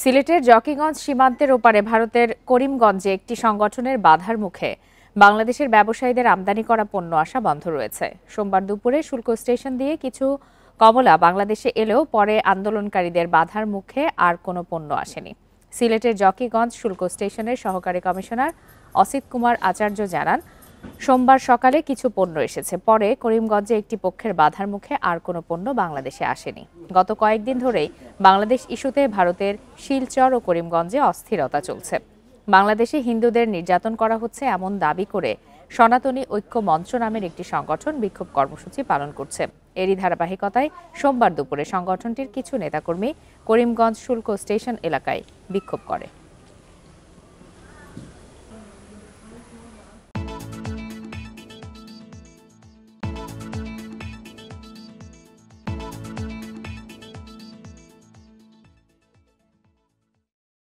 সিলেটের জকিগঞ্জ সীমান্তের ওপারে ভারতের করিমগঞ্জে একটি সংগঠনের বাধার মুখে বাংলাদেশের ব্যবসায়ীদের আমদানি করা পণ্য আসা বন্ধ রয়েছে। সোমবার দুপুরে শুল্ক স্টেশন দিয়ে কিছু কমলা বাংলাদেশে এলেও পরে আন্দোলনকারীদের বাধার মুখে আর কোনো পণ্য আসেনি। সিলেটের জকিগঞ্জ শুল্ক স্টেশনের সহকারী কমিশনার অসিত কুমার আচার্য জানান, সোমবার সকালে কিছু পণ্য এসেছে, পরে করিমগঞ্জে একটি পক্ষের বাধার মুখে আর কোনো পণ্য বাংলাদেশে আসেনি। গত কয়েকদিন ধরেই বাংলাদেশ ইস্যুতে ভারতের শিলচর ও করিমগঞ্জে অস্থিরতা চলছে। বাংলাদেশে হিন্দুদের নির্যাতন করা হচ্ছে এমন দাবি করে সনাতনী ঐক্য মঞ্চ নামের একটি সংগঠন বিক্ষোভ কর্মসূচি পালন করছে। এরই ধারাবাহিকতায় সোমবার দুপুরে সংগঠনটির কিছু নেতাকর্মী করিমগঞ্জ শুল্ক স্টেশন এলাকায় বিক্ষোভ করে।